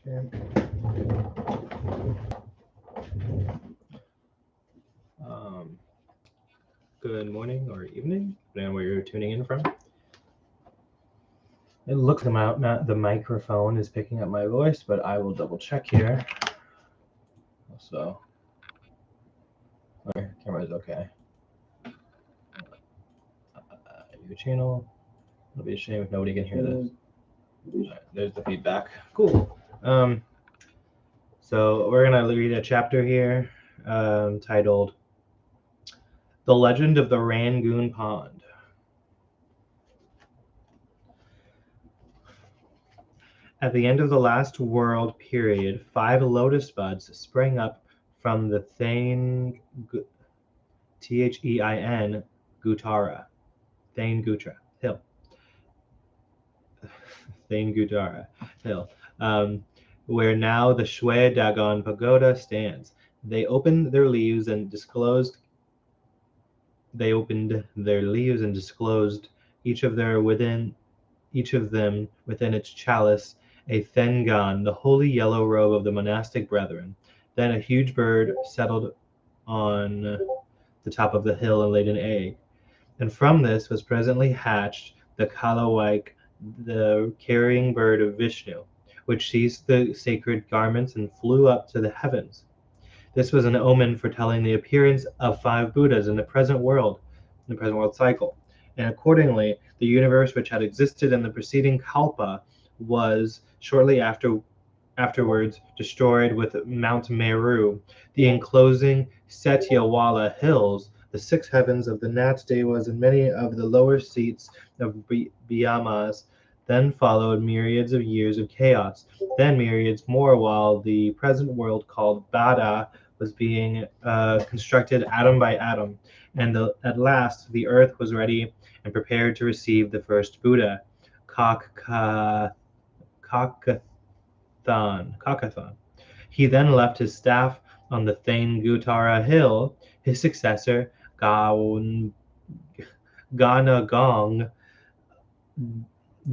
Okay. Good morning or evening, depending on where you're tuning in from. It looks like the microphone is picking up my voice, but I will double check here. So, our camera is okay. Your channel. It'll be a shame if nobody can hear this. Right, there's the feedback. Cool. So we're gonna read a chapter here titled "The Legend of the Rangoon Pond." At the end of the last world period, 5 lotus buds sprang up from the Thein Gutara hill. Thein Gutara hill, where now the Shwe Dagon Pagoda stands. They opened their leaves and disclosed each of them within its chalice a Thengan, the holy yellow robe of the monastic brethren. Then a huge bird settled on the top of the hill and laid an egg. And from this was presently hatched the Kalawaik, the carrying bird of Vishnu, which seized the sacred garments and flew up to the heavens. This was an omen foretelling the appearance of 5 Buddhas in the present world cycle. And accordingly, the universe which had existed in the preceding Kalpa was shortly afterwards destroyed with Mount Meru, the enclosing Satyawala hills, the 6 heavens of the Nat Devas, and many of the lower seats of Biyamas. Then followed myriads of years of chaos, then myriads more, while the present world called Bada was being constructed atom by atom, and at last the earth was ready and prepared to receive the first Buddha, Kakathon. He then left his staff on the Thein Gutara hill. His successor, Ganagong,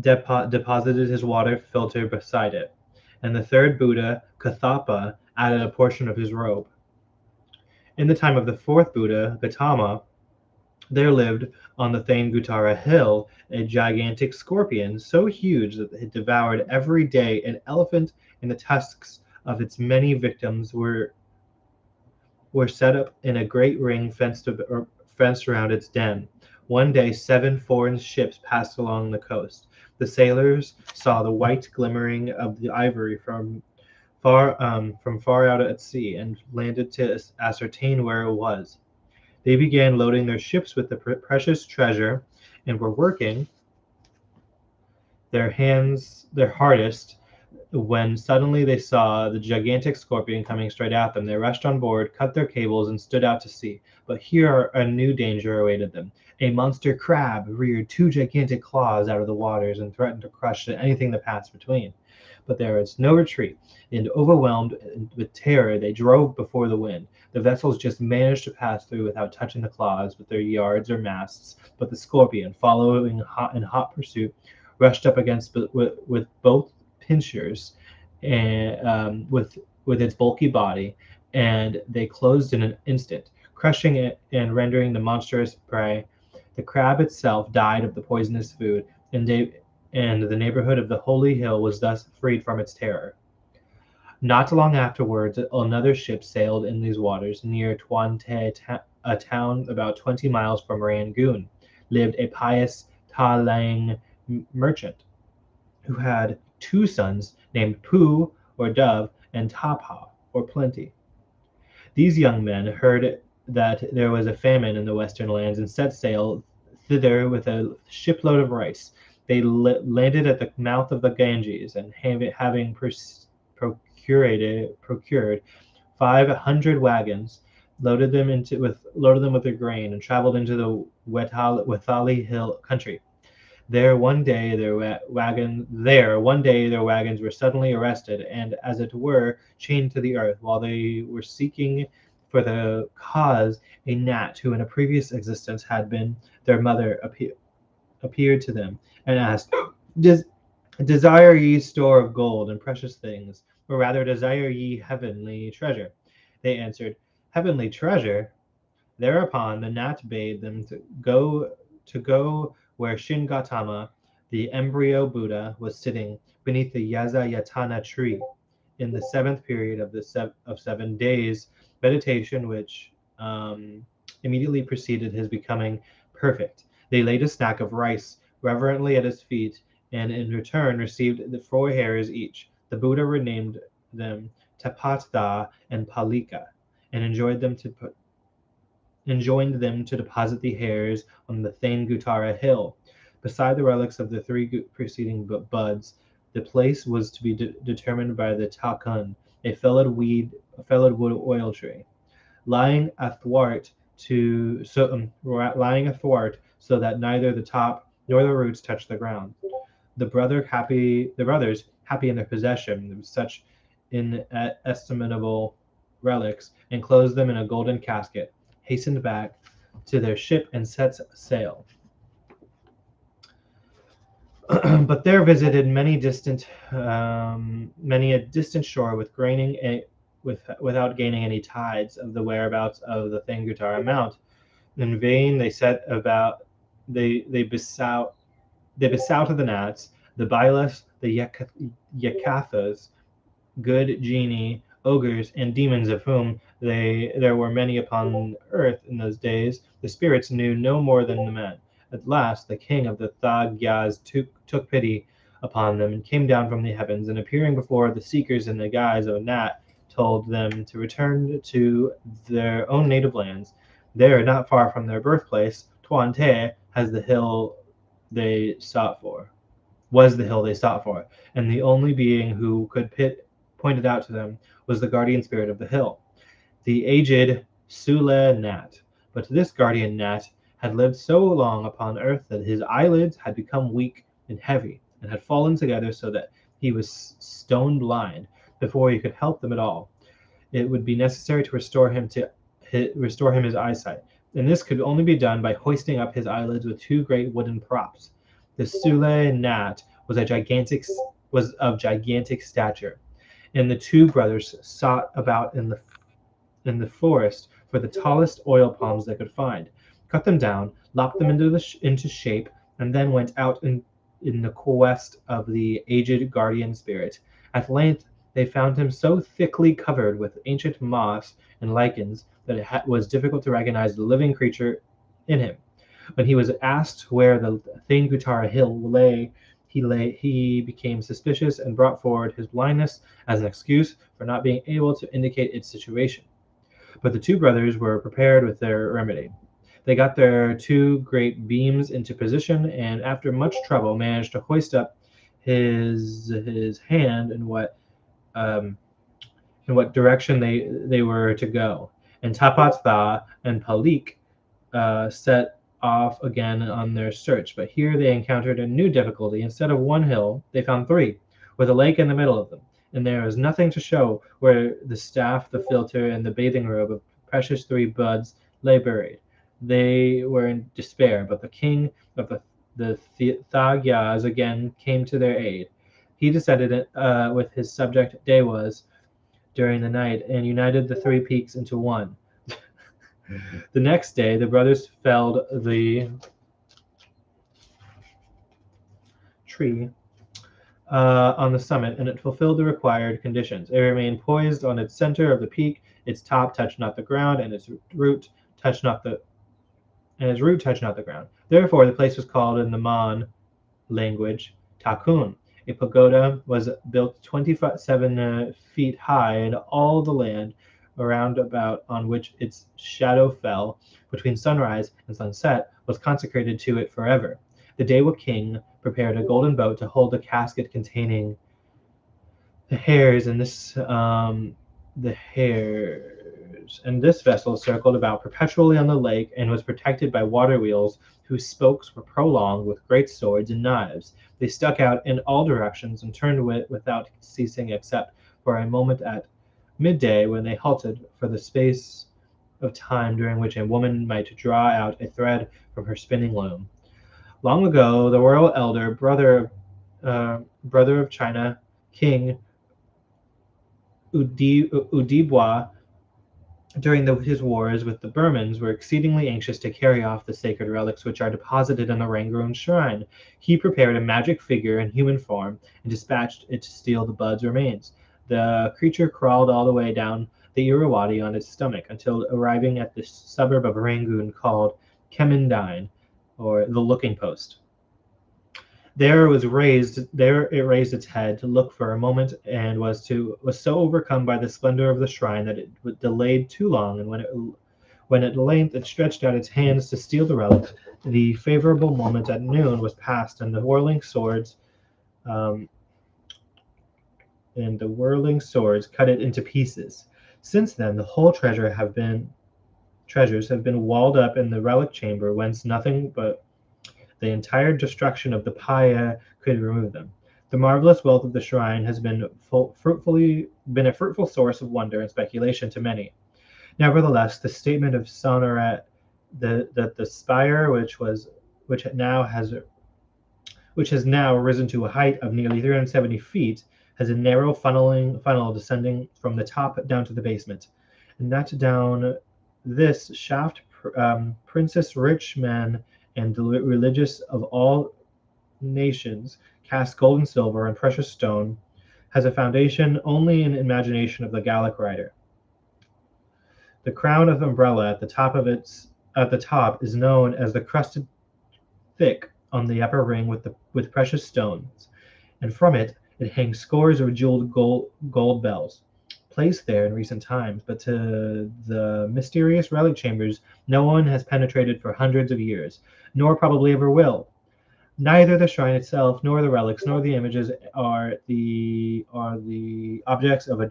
deposited his water filter beside it, and the third Buddha, Kathapa, added a portion of his robe. In the time of the fourth Buddha, Gautama, there lived on the Thein Gutara hill a gigantic scorpion so huge that it devoured every day an elephant, and the tusks of its many victims were set up in a great ring fenced around its den. One day 7 foreign ships passed along the coast. The sailors saw the white glimmering of the ivory from far out at sea, and landed to ascertain where it was. They began loading their ships with the precious treasure, and were working their hardest, when suddenly they saw the gigantic scorpion coming straight at them. They rushed on board, cut their cables, and stood out to sea. But here a new danger awaited them. A monster crab reared 2 gigantic claws out of the waters and threatened to crush anything that passed between. But there was no retreat, and overwhelmed with terror, they drove before the wind. The vessels just managed to pass through without touching the claws with their yards or masts, but the scorpion, following in hot pursuit, rushed up against with both pincers and with its bulky body, and they closed in an instant, crushing it and rendering the monstrous prey. The crab itself died of the poisonous food, and the neighborhood of the holy hill was thus freed from its terror. Not long afterwards, another ship sailed in these waters. Near Twante, a town about 20 miles from Rangoon, lived a pious Talang merchant, who had 2 sons named Pooh, or Dove, and Tapa, or Plenty. These young men heard that there was a famine in the western lands, and set sail thither with a shipload of rice. They landed at the mouth of the Ganges, and having procured 500 wagons, loaded them with their grain, and traveled into the Wethali Hill country. There one day their wagons were suddenly arrested, and, as it were, chained to the earth. While they were seeking for the cause, a gnat, who in a previous existence had been their mother, appeared to them, and asked, Desire ye store of gold and precious things, or rather desire ye heavenly treasure? They answered, Heavenly treasure. Thereupon the gnat bade them to go where Shingatama, the embryo Buddha, was sitting beneath the Yazayatana tree in the seventh period of of 7 days meditation, which immediately preceded his becoming perfect. They laid a snack of rice reverently at his feet, and in return received the 4 hairs each. The Buddha renamed them Tapatha and Palika, and enjoined them to deposit the hairs on the Thane-Gutara hill. Beside the relics of the 3 preceding buds, the place was to be determined by the Takun, a felled wood oil tree, lying athwart lying athwart so that neither the top nor the roots touched the ground. The brothers, happy in their possession of such inestimable relics, enclosed them in a golden casket, hastened back to their ship and set sail. But there visited many a distant shore without gaining any tides of the whereabouts of the Thangutara Mount. In vain they set about they besought the gnats, the Bilas, the Yakathas, good genii, ogres, and demons, of whom there were many upon earth in those days. The spirits knew no more than the men. At last the king of the Thagyas took pity upon them and came down from the heavens, and appearing before the seekers in the guise of a gnat, told them to return to their own native lands. There, not far from their birthplace, Tuante has the hill they sought for was the hill they sought for, and the only being who could point it out to them was the guardian spirit of the hill, the aged Sule Nat. But this guardian Nat had lived so long upon earth that his eyelids had become weak and heavy, and had fallen together so that he was stone blind before he could help them at all. It would be necessary to restore him his eyesight, and this could only be done by hoisting up his eyelids with 2 great wooden props. The Sule Nat was of gigantic stature, and the 2 brothers sought about in the forest for the tallest oil palms they could find, cut them down, lopped them into shape, and then went out in the quest of the aged guardian spirit. At length they found him so thickly covered with ancient moss and lichens that it was difficult to recognize the living creature in him. When he was asked where the Thingutara hill he became suspicious and brought forward his blindness as an excuse for not being able to indicate its situation. But the 2 brothers were prepared with their remedy. They got their 2 great beams into position, and after much trouble managed to hoist up his hand in what direction they were to go. And Tapatha and Palik set off again on their search, but here they encountered a new difficulty. Instead of 1 hill, they found 3, with a lake in the middle of them, and there was nothing to show where the staff, the filter, and the bathing robe of precious 3 buds lay buried. They were in despair, but the king of the Thagyas again came to their aid. He descended with his subject Dewas during the night and united the 3 peaks into one. The next day, the brothers felled the tree on the summit, and it fulfilled the required conditions. It remained poised on its center of the peak. Its top touched not the ground, and its root touched not the ground. Therefore, the place was called in the Mon language Takun. A pagoda was built 27 feet high, and all the land around about on which its shadow fell between sunrise and sunset was consecrated to it forever. The Dewa king prepared a golden boat to hold the casket containing the hairs, and this vessel circled about perpetually on the lake and was protected by water wheels whose spokes were prolonged with great swords and knives. They stuck out in all directions and turned without ceasing except for a moment at midday, when they halted for the space of time during which a woman might draw out a thread from her spinning loom. Long ago, the royal elder brother brother of China, King Udibwa, during his wars with the Burmans, were exceedingly anxious to carry off the sacred relics which are deposited in the Rangoon shrine. He prepared a magic figure in human form and dispatched it to steal the bud's remains. The creature crawled all the way down the Irrawaddy on its stomach until arriving at the suburb of Rangoon called Kemendine, or the Looking Post. There it raised its head to look for a moment, and was so overcome by the splendor of the shrine that it delayed too long, and when at length it stretched out its hands to steal the relic, the favorable moment at noon was past, and the whirling swords cut it into pieces. Since then, the whole treasures have been walled up in the relic chamber, whence nothing but the entire destruction of the Paya could remove them. The marvelous wealth of the shrine has been a fruitful source of wonder and speculation to many. Nevertheless, the statement of Sonoret that the spire, which has now risen to a height of nearly 370 feet, has a narrow funnel descending from the top down to the basement, and that down this shaft princes, rich men, and the religious of all nations cast gold and silver and precious stone, has a foundation only in imagination of the Gallic writer. The crown of umbrella at the top is known as the crusted thick on the upper ring with precious stones, and from it hangs scores of jeweled gold bells, placed there in recent times, but to the mysterious relic chambers no one has penetrated for hundreds of years, nor probably ever will. Neither the shrine itself, nor the relics, nor the images are the objects of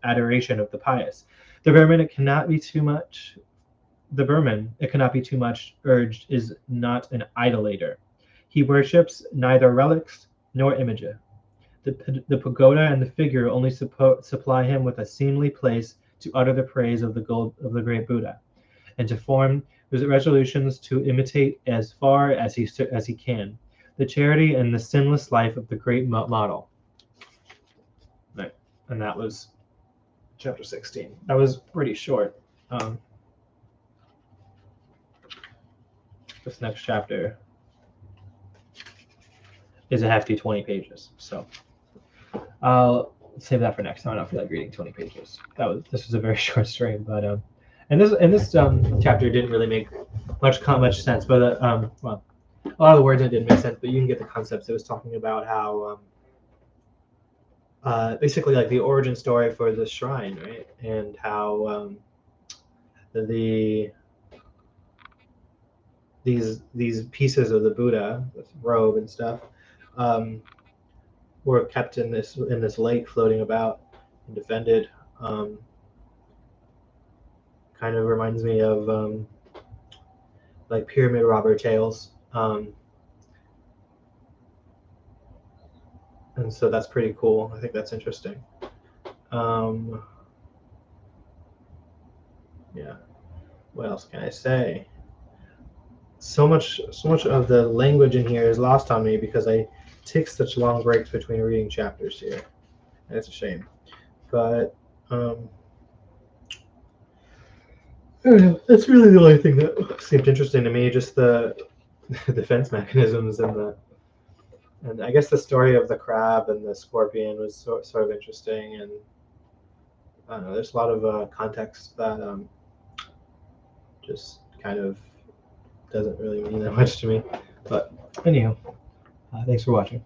adoration of the pious. The Burman, it cannot be too much urged, is not an idolater. He worships neither relics nor images. The pagoda and the figure only supply him with a seemly place to utter the praise of the great Buddha, and to form resolutions to imitate as far as he can the charity and the sinless life of the great model. Right. And that was chapter 16. That was pretty short. This next chapter is a hefty 20 pages, so I'll save that for next time. I don't feel like reading 20 pages. This was a very short stream, but and this chapter didn't really make much sense. But a lot of the words in it didn't make sense, but you can get the concepts. It was talking about how basically like the origin story for the shrine, right, and how these pieces of the Buddha, this robe and stuff, were kept in this lake, floating about and defended. Kind of reminds me of like pyramid robber tales, and so that's pretty cool. I think that's interesting. Yeah. What else can I say? So much of the language in here is lost on me because I take such long breaks between reading chapters here, and it's a shame. But I don't know. That's really the only thing that seemed interesting to me. Just the defense mechanisms and I guess the story of the crab and the scorpion was sort of interesting, and I don't know. There's a lot of context that just kind of doesn't really mean that much to me. But anyhow, thanks for watching.